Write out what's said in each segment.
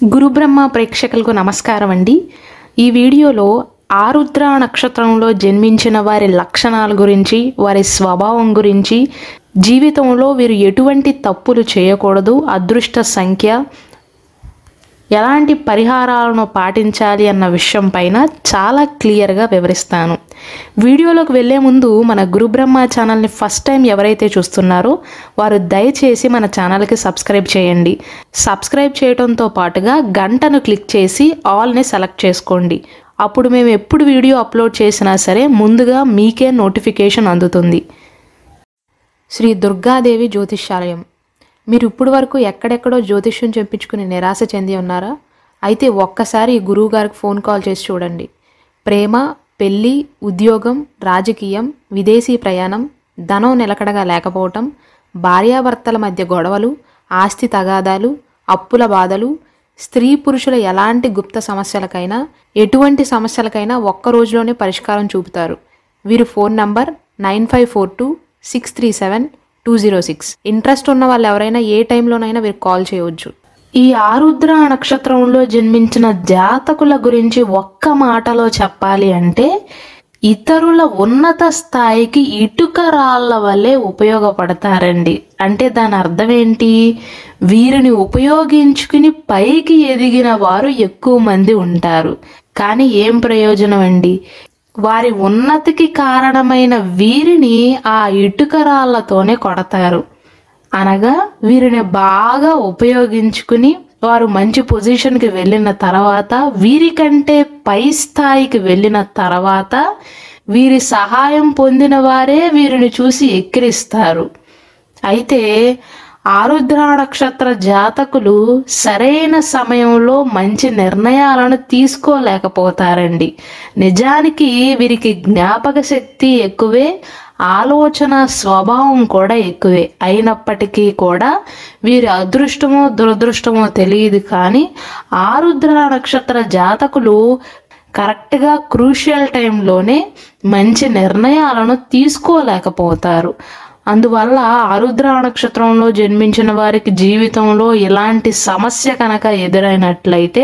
గురుబ్రహ్మ ప్రేక్షకులకు నమస్కారం అండి. ఈ వీడియోలో ఆరుద్ర నక్షత్రంలో జన్మించిన వారి లక్షణాల గురించి, వారి స్వభావం గురించి, జీవితంలో వీరు ఎటువంటి తప్పులు చేయకూడదు, అదృష్ట సంఖ్య, ఎలాంటి పరిహారాలను పాటించాలి అన్న విషయం పైన చాలా క్లియర్గా వివరిస్తాను. వీడియోలోకి వెళ్ళే ముందు మన గురుబ్రహ్మ ఛానల్ని ఫస్ట్ టైం ఎవరైతే చూస్తున్నారో వారు దయచేసి మన ఛానల్కి సబ్స్క్రైబ్ చేయండి. సబ్స్క్రైబ్ చేయడంతో పాటుగా గంటను క్లిక్ చేసి ఆల్ని సెలెక్ట్ చేసుకోండి. అప్పుడు మేము ఎప్పుడు వీడియో అప్లోడ్ చేసినా సరే ముందుగా మీకే నోటిఫికేషన్ అందుతుంది. శ్రీ దుర్గాదేవి జ్యోతిష్యాలయం. మీరు ఇప్పుడు వరకు ఎక్కడెక్కడో జ్యోతిష్యం చెప్పించుకుని నిరాశ చెంది ఉన్నారా? అయితే ఒక్కసారి గురువు గారికి ఫోన్ కాల్ చేసి చూడండి. ప్రేమ, పెళ్ళి, ఉద్యోగం, రాజకీయం, విదేశీ ప్రయాణం, ధనం నిలకడగా లేకపోవటం, భార్యాభర్తల మధ్య గొడవలు, ఆస్తి తగాదాలు, అప్పుల బాధలు, స్త్రీ పురుషుల ఎలాంటి గుప్త సమస్యలకైనా, ఎటువంటి సమస్యలకైనా ఒక్క రోజులోనే పరిష్కారం చూపుతారు. వీరు ఫోన్ నంబర్ 9542637206. ఇంట్రెస్ట్ ఉన్న వాళ్ళు ఎవరైనా ఏ టైంలోనైనా వీరు కాల్ చేయవచ్చు. ఈ ఆరుద్ర నక్షత్రంలో జన్మించిన జాతకుల గురించి ఒక్క మాటలో చెప్పాలి అంటే, ఇతరుల ఉన్నత స్థాయికి ఇటుక రాళ్ల వల్లే ఉపయోగపడతారండి. అంటే దాని అర్థం ఏంటి? వీరిని ఉపయోగించుకుని పైకి ఎదిగిన వారు ఎక్కువ మంది ఉంటారు. కానీ ఏం ప్రయోజనం అండి? వారి ఉన్నతికి కారణమైన వీరిని ఆ ఇటుక రాళ్లతోనే కొడతారు. అనగా వీరిని బాగా ఉపయోగించుకుని వారు మంచి పొజిషన్కి వెళ్ళిన తర్వాత, వీరికంటే పై స్థాయికి వెళ్ళిన తర్వాత వీరి సహాయం పొందిన వారే వీరిని చూసి ఎక్కిరిస్తారు. అయితే ఆరుద్ర నక్షత్ర జాతకులు సరైన సమయంలో మంచి నిర్ణయాలను తీసుకోలేకపోతారండి. నిజానికి వీరికి జ్ఞాపక శక్తి ఎక్కువే, ఆలోచన స్వభావం కూడా ఎక్కువే. అయినప్పటికీ కూడా వీరి అదృష్టమో దురదృష్టమో తెలియదు. కానీ ఆరుద్ర నక్షత్ర జాతకులు కరెక్ట్గా క్రూషియల్ టైంలోనే మంచి నిర్ణయాలను తీసుకోలేకపోతారు. అందువల్ల ఆరుద్ర నక్షత్రంలో జన్మించిన వారికి జీవితంలో ఇలాంటి సమస్య కనుక ఎదురైనట్లయితే,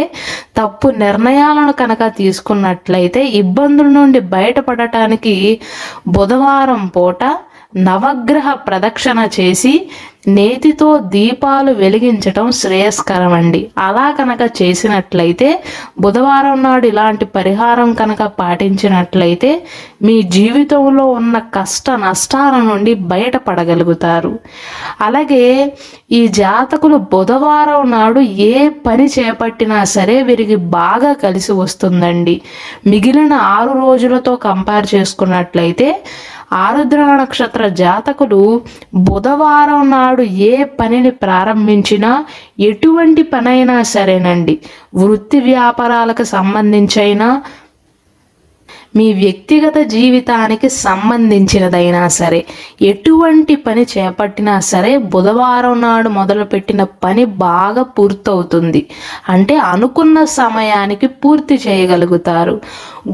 తప్పు నిర్ణయాలను కనుక తీసుకున్నట్లయితే, ఇబ్బందుల నుండి బయటపడటానికి బుధవారం పూట నవగ్రహ ప్రదక్షిణ చేసి నేతితో దీపాలు వెలిగించటం శ్రేయస్కరం అండి. అలా కనుక చేసినట్లయితే, బుధవారం నాడు ఇలాంటి పరిహారం కనుక పాటించినట్లయితే మీ జీవితంలో ఉన్న కష్ట నష్టాల నుండి బయటపడగలుగుతారు. అలాగే ఈ జాతకులు బుధవారం నాడు ఏ పని చేపట్టినా సరే వీరికి బాగా కలిసి వస్తుందండి. మిగిలిన 6 రోజులతో కంపేర్ చేసుకున్నట్లయితే ఆరుద్ర నక్షత్ర జాతకులు బుధవారం నాడు ఏ పనిని ప్రారంభించినా, ఎటువంటి పనైనా సరేనండి, వృత్తి వ్యాపారాలకు సంబంధించైనా, మీ వ్యక్తిగత జీవితానికి సంబంధించినదైనా సరే, ఎటువంటి పని చేపట్టినా సరే బుధవారం నాడు మొదలుపెట్టిన పని బాగా పూర్తవుతుంది. అంటే అనుకున్న సమయానికి పూర్తి చేయగలుగుతారు.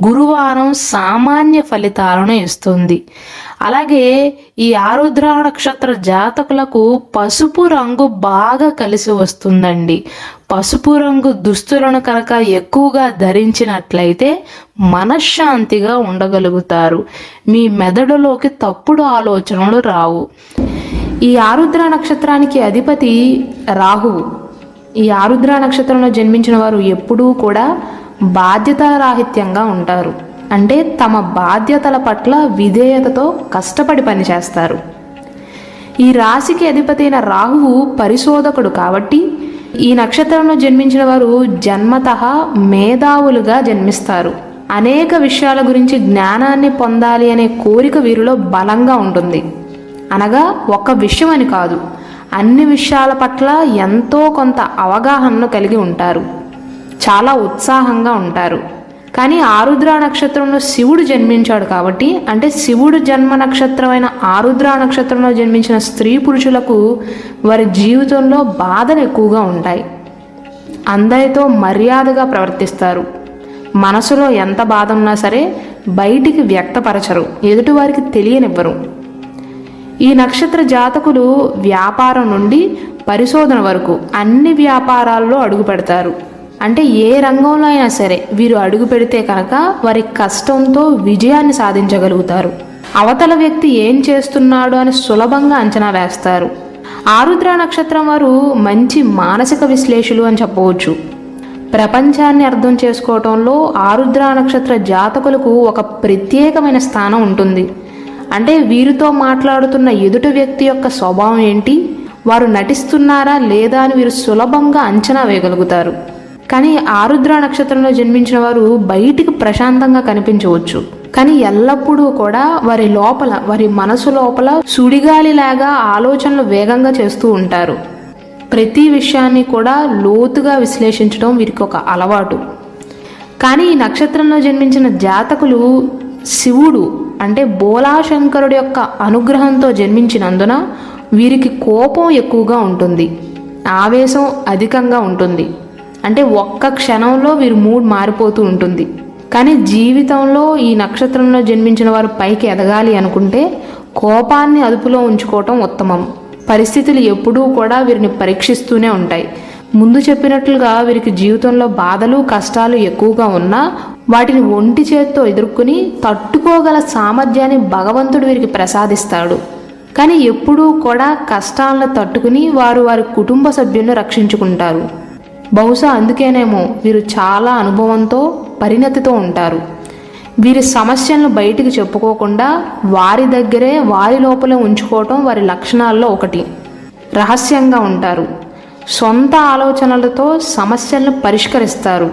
గురువారం సామాన్య ఫలితాలను ఇస్తుంది. అలాగే ఈ ఆరుద్ర నక్షత్ర జాతకులకు పసుపు రంగు బాగా కలిసి వస్తుందండి. పసుపు రంగు దుస్తులను కనుక ఎక్కువగా ధరించినట్లయితే మనశ్శాంతిగా ఉండగలుగుతారు. మీ మెదడులోకి తప్పుడు ఆలోచనలు రావు. ఈ ఆరుద్ర నక్షత్రానికి అధిపతి రాహువు. ఈ ఆరుద్ర నక్షత్రంలో జన్మించిన వారు ఎప్పుడూ కూడా బాధ్యతారాహిత్యంగా ఉంటారు. అంటే తమ బాధ్యతల పట్ల విధేయతతో కష్టపడి పనిచేస్తారు. ఈ రాశికి అధిపతి అయిన రాహువు పరిశోధకుడు కాబట్టి ఈ నక్షత్రంలో జన్మించిన వారు జన్మతః మేధావులుగా జన్మిస్తారు. అనేక విషయాల గురించి జ్ఞానాన్ని పొందాలి అనే కోరిక వీరిలో బలంగా ఉంటుంది. అనగా ఒక్క విషయం అని కాదు, అన్ని విషయాల పట్ల ఎంతో కొంత అవగాహనను కలిగి ఉంటారు. చాలా ఉత్సాహంగా ఉంటారు. కానీ ఆరుద్ర నక్షత్రంలో శివుడు జన్మించాడు కాబట్టి, అంటే శివుడు జన్మ నక్షత్రమైన ఆరుద్ర నక్షత్రంలో జన్మించిన స్త్రీ పురుషులకు వారి జీవితంలో బాధలు ఎక్కువగా ఉంటాయి. అందరితో మర్యాదగా ప్రవర్తిస్తారు. మనసులో ఎంత బాధ ఉన్నా సరే బయటికి వ్యక్తపరచరు, ఎదుటివారికి తెలియనివ్వరు. ఈ నక్షత్ర జాతకులు వ్యాపారం నుండి పరిశోధన వరకు అన్ని వ్యాపారాల్లో అడుగు పెడతారు. అంటే ఏ రంగంలో అయినా సరే వీరు అడుగు పెడితే కనుక వారి కష్టంతో విజయాన్ని సాధించగలుగుతారు. అవతల వ్యక్తి ఏం చేస్తున్నాడు అని సులభంగా అంచనా వేస్తారు. ఆరుద్ర నక్షత్రం వారు మంచి మానసిక విశ్లేషకులు అని చెప్పవచ్చు. ప్రపంచాన్ని అర్థం చేసుకోవటంలో ఆరుద్ర నక్షత్ర జాతకులకు ఒక ప్రత్యేకమైన స్థానం ఉంటుంది. అంటే వీరితో మాట్లాడుతున్న ఎదుటి వ్యక్తి యొక్క స్వభావం ఏంటి, వారు నటిస్తున్నారా లేదా అని వీరు సులభంగా అంచనా వేయగలుగుతారు. కానీ ఆరుద్ర నక్షత్రంలో జన్మించిన వారు బయటికి ప్రశాంతంగా కనిపించవచ్చు, కానీ ఎల్లప్పుడూ కూడా వారి మనసు లోపల సుడిగాలిలాగా ఆలోచనలు వేగంగా చేస్తూ ఉంటారు. ప్రతి విషయాన్ని కూడా లోతుగా విశ్లేషించడం వీరికి ఒక అలవాటు. కానీ ఈ నక్షత్రంలో జన్మించిన జాతకులు శివుడు అంటే బోలాశంకరుడి యొక్క అనుగ్రహంతో జన్మించినందున వీరికి కోపం ఎక్కువగా ఉంటుంది, ఆవేశం అధికంగా ఉంటుంది. అంటే ఒక్క క్షణంలో వీరి మూడ్ మారిపోతూ ఉంటుంది. కానీ జీవితంలో ఈ నక్షత్రంలో జన్మించిన వారు పైకి ఎదగాలి అనుకుంటే కోపాన్ని అదుపులో ఉంచుకోవటం ఉత్తమం. పరిస్థితులు ఎప్పుడూ కూడా వీరిని పరీక్షిస్తూనే ఉంటాయి. ముందు చెప్పినట్లుగా వీరికి జీవితంలో బాధలు కష్టాలు ఎక్కువగా ఉన్నా వాటిని ఒంటి చేత్తో ఎదుర్కొని తట్టుకోగల సామర్థ్యాన్ని భగవంతుడు వీరికి ప్రసాదిస్తాడు. కానీ ఎప్పుడూ కూడా కష్టాలను తట్టుకుని వారి కుటుంబ సభ్యులను రక్షించుకుంటారు. బహుశా అందుకేనేమో వీరు చాలా అనుభవంతో పరిణతితో ఉంటారు. వీరి సమస్యలను బయటికి చెప్పుకోకుండా వారి దగ్గరే వారి లోపలే ఉంచుకోవటం వారి లక్షణాల్లో ఒకటి. రహస్యంగా ఉంటారు, సొంత ఆలోచనలతో సమస్యలను పరిష్కరిస్తారు.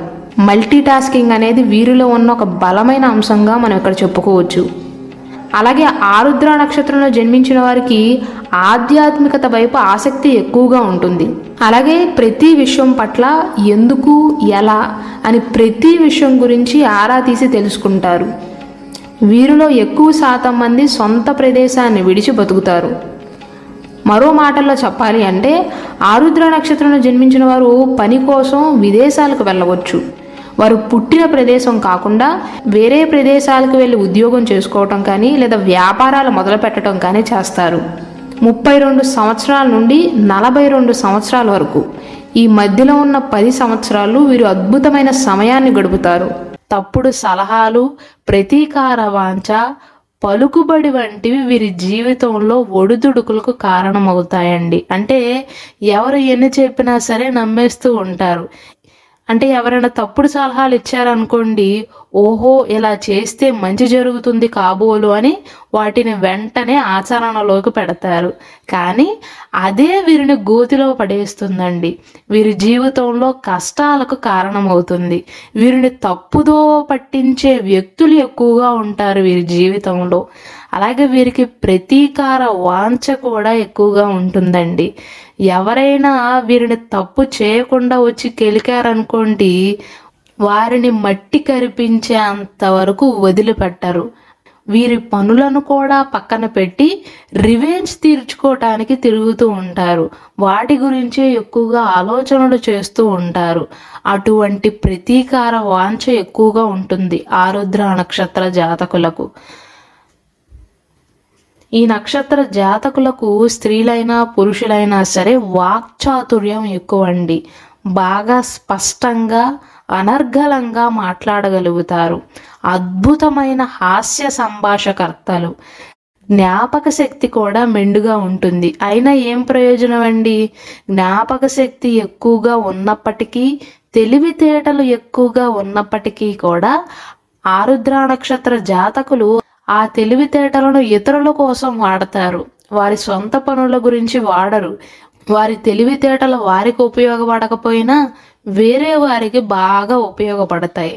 మల్టీ టాస్కింగ్ అనేది వీరిలో ఉన్న ఒక బలమైన అంశంగా మనం ఇక్కడ చెప్పుకోవచ్చు. అలాగే ఆరుద్ర నక్షత్రంలో జన్మించిన వారికి ఆధ్యాత్మికత వైపు ఆసక్తి ఎక్కువగా ఉంటుంది. అలాగే ప్రతి విషయం పట్ల ఎందుకు ఎలా అని ప్రతి విషయం గురించి ఆరా తీసి తెలుసుకుంటారు. వీరిలో ఎక్కువ శాతం మంది సొంత ప్రదేశాన్ని విడిచి బతుకుతారు. మరో మాటల్లో చెప్పాలి అంటే ఆరుద్ర నక్షత్రంలో జన్మించిన వారు పని కోసం విదేశాలకు వెళ్ళవచ్చు. వారు పుట్టిన ప్రదేశం కాకుండా వేరే ప్రదేశాలకు వెళ్ళి ఉద్యోగం చేసుకోవటం కానీ లేదా వ్యాపారాలు మొదలు పెట్టడం కానీ చేస్తారు. 32 సంవత్సరాల నుండి 42 సంవత్సరాల వరకు ఈ మధ్యలో ఉన్న 10 సంవత్సరాలు వీరు అద్భుతమైన సమయాన్ని గడుపుతారు. తప్పుడు సలహాలు, ప్రతీకార వాంఛ, పలుకుబడి వంటివి వీరి జీవితంలో ఒడిదుడుకులకు కారణమవుతాయండి. అంటే ఎవరు ఎన్ని చెప్పినా సరే నమ్మేస్తూ ఉంటారు. అంటే ఎవరైనా తప్పుడు సలహాలు ఇచ్చారనుకోండి, ఓహో ఇలా చేస్తే మంచి జరుగుతుంది కాబోలు అని వాటిని వెంటనే ఆచరణలోకి పెడతారు. కానీ అదే వీరిని గోతిలో పడేస్తుందండి. వీరి జీవితంలో కష్టాలకు కారణమవుతుంది. వీరిని తప్పుదో పట్టించే వ్యక్తులు ఎక్కువగా ఉంటారు వీరి జీవితంలో. అలాగే వీరికి ప్రతీకార వాంఛ కూడా ఎక్కువగా ఉంటుందండి. ఎవరైనా వీరిని తప్పు చేయకుండా వచ్చి కెలికారనుకోండి, వారిని మట్టి కరిపించే అంతవరకు వదిలిపెట్టరు. వీరి పనులను కూడా పక్కన పెట్టి రివెంజ్ తీర్చుకోవటానికి తిరుగుతూ ఉంటారు. వాటి గురించే ఎక్కువగా ఆలోచనలు చేస్తూ ఉంటారు. అటువంటి ప్రతీకార వాంఛ ఎక్కువగా ఉంటుంది ఆరుద్ర నక్షత్ర జాతకులకు. ఈ నక్షత్ర జాతకులకు స్త్రీలైనా పురుషులైనా సరే వాక్చాతుర్యం ఎక్కువ అండి. బాగా స్పష్టంగా అనర్గళంగా మాట్లాడగలుగుతారు. అద్భుతమైన హాస్య సంభాషకర్తలు. జ్ఞాపక శక్తి కూడా మెండుగా ఉంటుంది. అయినా ఏం ప్రయోజనం అండి? జ్ఞాపక శక్తి ఎక్కువగా ఉన్నప్పటికీ, తెలివితేటలు ఎక్కువగా ఉన్నప్పటికీ కూడా ఆరుద్ర నక్షత్ర జాతకులు ఆ తెలివితేటలను ఇతరుల కోసం వాడతారు. వారి సొంత పనుల గురించి వాడరు. వారి తెలివితేటలు వారికి ఉపయోగపడకపోయినా వేరే వారికి బాగా ఉపయోగపడతాయి.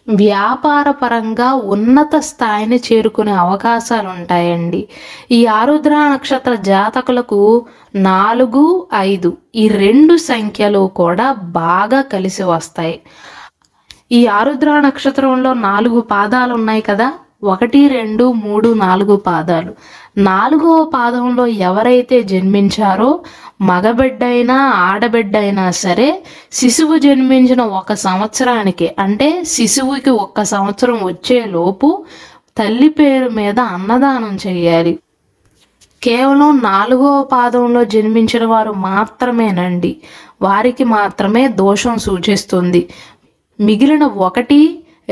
వ్యాపార పరంగా ఉన్నత స్థాయిని చేరుకునే అవకాశాలు ఉంటాయండి. ఈ ఆరుద్ర నక్షత్ర జాతకులకు 4, 5 ఈ 2 సంఖ్యలు కూడా బాగా కలిసి వస్తాయి. ఈ ఆరుద్ర నక్షత్రంలో 4 పాదాలు ఉన్నాయి కదా, 1, 2, 3, 4 పాదాలు. 4వ పాదంలో ఎవరైతే జన్మించారో మగబిడ్డైనా ఆడబిడ్డైనా సరే శిశువు జన్మించిన 1 సంవత్సరానికి, అంటే శిశువుకి 1 సంవత్సరం వచ్చేలోపు తల్లి పేరు మీద అన్నదానం చేయాలి. కేవలం 4వ పాదంలో జన్మించిన వారు మాత్రమేనండి, వారికి మాత్రమే దోషం సూచిస్తుంది. మిగిలిన 1,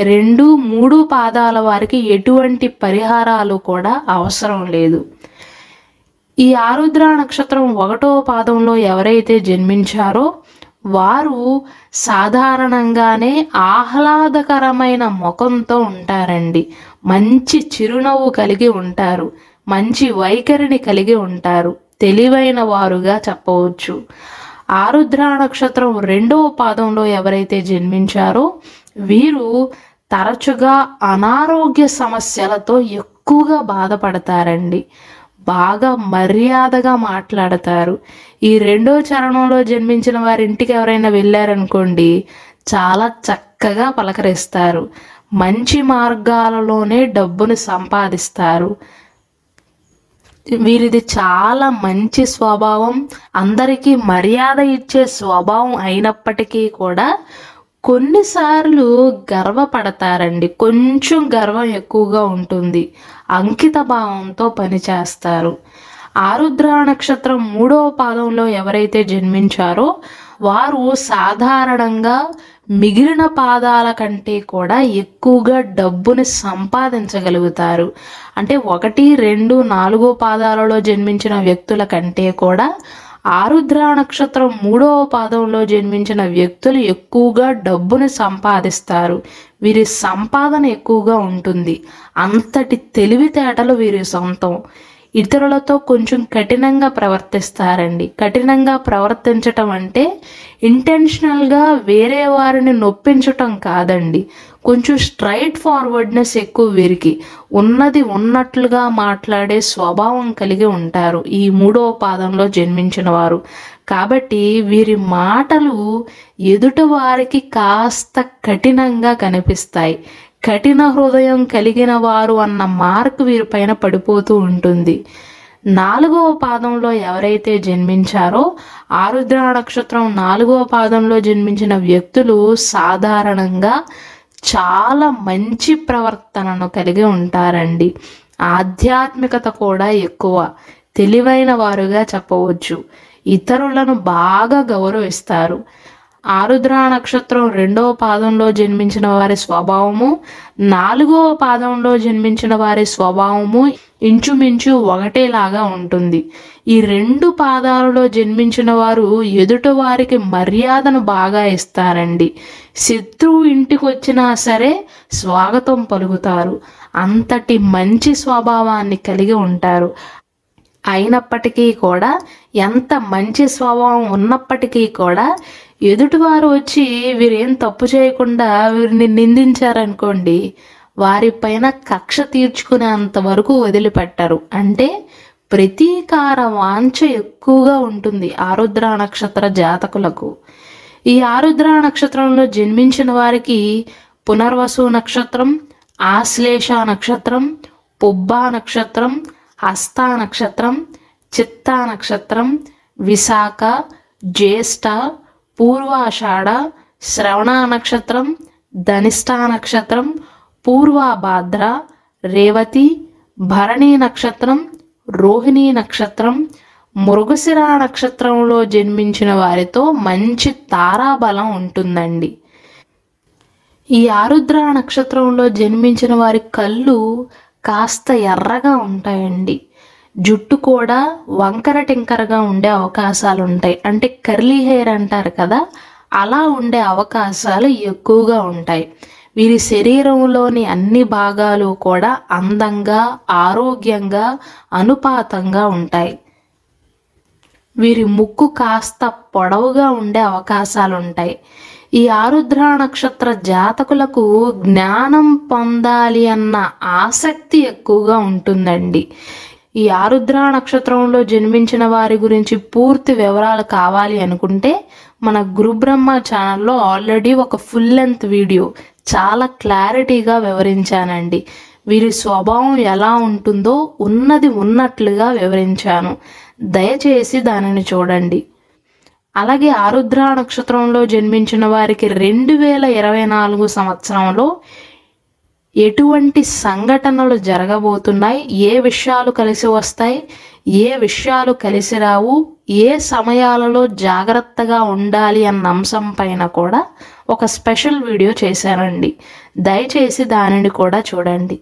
2, 3 పాదాల వారికి ఎటువంటి పరిహారాలు కూడా అవసరం లేదు. ఈ ఆరుద్ర నక్షత్రం 1వ పాదంలో ఎవరైతే జన్మించారో వారు సాధారణంగానే ఆహ్లాదకరమైన ముఖంతో ఉంటారండి. మంచి చిరునవ్వు కలిగి ఉంటారు, మంచి వైఖరిని కలిగి ఉంటారు, తెలివైన వారుగా చెప్పవచ్చు. ఆరుద్ర నక్షత్రం 2వ పాదంలో ఎవరైతే జన్మించారో వీరు తరచుగా అనారోగ్య సమస్యలతో ఎక్కువగా బాధపడతారండి. బాగా మర్యాదగా మాట్లాడతారు. ఈ 2వ చరణంలో జన్మించిన వారి ఇంటికి ఎవరైనా వెళ్ళారనుకోండి, చాలా చక్కగా పలకరిస్తారు. మంచి మార్గాలలోనే డబ్బును సంపాదిస్తారు. వీరిది చాలా మంచి స్వభావం, అందరికీ మర్యాద ఇచ్చే స్వభావం అయినప్పటికీ కూడా కొన్నిసార్లు గర్వపడతారండి. కొంచెం గర్వం ఎక్కువగా ఉంటుంది. అంకిత భావంతో పనిచేస్తారు. ఆరుద్ర నక్షత్రం 3వ పాదంలో ఎవరైతే జన్మించారో వారు సాధారణంగా మిగిలిన పాదాల కంటే కూడా ఎక్కువగా డబ్బుని సంపాదించగలుగుతారు. అంటే 1, 2, 4 పాదాలలో జన్మించిన వ్యక్తుల కంటే కూడా ఆరుద్ర నక్షత్రం 3వ పాదంలో జన్మించిన వ్యక్తులు ఎక్కువగా డబ్బును సంపాదిస్తారు. వీరి సంపాదన ఎక్కువగా ఉంటుంది. అంతటి తెలివితేటలు వీరి సొంతం. ఇతరులతో కొంచెం కఠినంగా ప్రవర్తిస్తారండి. కఠినంగా ప్రవర్తించటం అంటే ఇంటెన్షనల్గా వేరే వారిని నొప్పించటం కాదండి. కొంచెం స్ట్రైట్ ఫార్వర్డ్నెస్ ఎక్కువ వీరికి. ఉన్నది ఉన్నట్లుగా మాట్లాడే స్వభావం కలిగి ఉంటారు ఈ 3వ పాదంలో జన్మించిన వారు. కాబట్టి వీరి మాటలు ఎదుటి వారికి కాస్త కఠినంగా కనిపిస్తాయి. కఠిన హృదయం కలిగిన వారు అన్న మార్క్ వీరిపైన పడిపోతూ ఉంటుంది. 4వ పాదంలో ఎవరైతే జన్మించారో ఆరుద్ర నక్షత్రం 4వ పాదంలో జన్మించిన వ్యక్తులు సాధారణంగా చాలా మంచి ప్రవర్తనను కలిగి ఉంటారండి. ఆధ్యాత్మికత కూడా ఎక్కువ, తెలివైన వారుగా చెప్పవచ్చు. ఇతరులను బాగా గౌరవిస్తారు. ఆరుద్ర నక్షత్రం 2వ పాదంలో జన్మించిన వారి స్వభావము 4వ పాదంలో జన్మించిన వారి స్వభావము ఇంచుమించు ఒకటేలాగా ఉంటుంది. ఈ 2 పాదాలలో జన్మించిన వారు ఎదుటి వారికి మర్యాదను బాగా ఇస్తారండి. శత్రువు ఇంటికి వచ్చినా సరే స్వాగతం పలుకుతారు. అంతటి మంచి స్వభావాన్ని కలిగి ఉంటారు. అయినప్పటికీ కూడా, ఎంత మంచి స్వభావం ఉన్నప్పటికీ కూడా ఎదుటివారు వచ్చి వీరేం తప్పు చేయకుండా వీరిని నిందించారనుకోండి, వారిపైన కక్ష తీర్చుకునేంత వరకు వదిలిపెట్టరు. అంటే ప్రతీకార వాంఛ ఎక్కువగా ఉంటుంది ఆరుద్ర నక్షత్ర జాతకులకు. ఈ ఆరుద్ర నక్షత్రంలో జన్మించిన వారికి పునర్వసు నక్షత్రం, ఆశ్లేష నక్షత్రం, పుబ్బా నక్షత్రం, హస్త నక్షత్రం, చిత్తా నక్షత్రం, విశాఖ, జ్యేష్ఠ, పూర్వాషాఢ, శ్రవణ నక్షత్రం, ధనిష్ఠా నక్షత్రం, పూర్వభాద్ర, రేవతి, భరణి నక్షత్రం, రోహిణి నక్షత్రం, మృగశిర నక్షత్రంలో జన్మించిన వారితో మంచి తారాబలం ఉంటుందండి. ఈ ఆరుద్ర నక్షత్రంలో జన్మించిన వారి కళ్ళు కాస్త ఎర్రగా ఉంటాయండి. జుట్టు కూడా వంకర టింకరగా ఉండే అవకాశాలు ఉంటాయి. అంటే కర్లీ హెయిర్ అంటారు కదా, అలా ఉండే అవకాశాలు ఎక్కువగా ఉంటాయి. వీరి శరీరంలోని అన్ని భాగాలు కూడా అందంగా, ఆరోగ్యంగా, అనుపాతంగా ఉంటాయి. వీరి ముక్కు కాస్త పొడవుగా ఉండే అవకాశాలు ఉంటాయి. ఈ ఆరుద్ర నక్షత్ర జాతకులకు జ్ఞానం పొందాలి అన్న ఆసక్తి ఎక్కువగా ఉంటుందండి. ఈ ఆరుద్ర నక్షత్రంలో జన్మించిన వారి గురించి పూర్తి వివరాలు కావాలి అనుకుంటే మన గురుబ్రహ్మ ఛానల్లో ఆల్రెడీ ఒక ఫుల్ లెంత్ వీడియో చాలా క్లారిటీగా వివరించానండి. వీరి స్వభావం ఎలా ఉంటుందో ఉన్నది ఉన్నట్లుగా వివరించాను. దయచేసి దానిని చూడండి. అలాగే ఆరుద్ర నక్షత్రంలో జన్మించిన వారికి 2024 సంవత్సరంలో ఎటువంటి సంఘటనలు జరగబోతున్నాయి, ఏ విషయాలు కలిసి వస్తాయి, ఏ విషయాలు కలిసి రావు, ఏ సమయాలలో జాగ్రత్తగా ఉండాలి అన్న అంశం పైన కూడా ఒక స్పెషల్ వీడియో చేశానండి. దయచేసి దానిని కూడా చూడండి.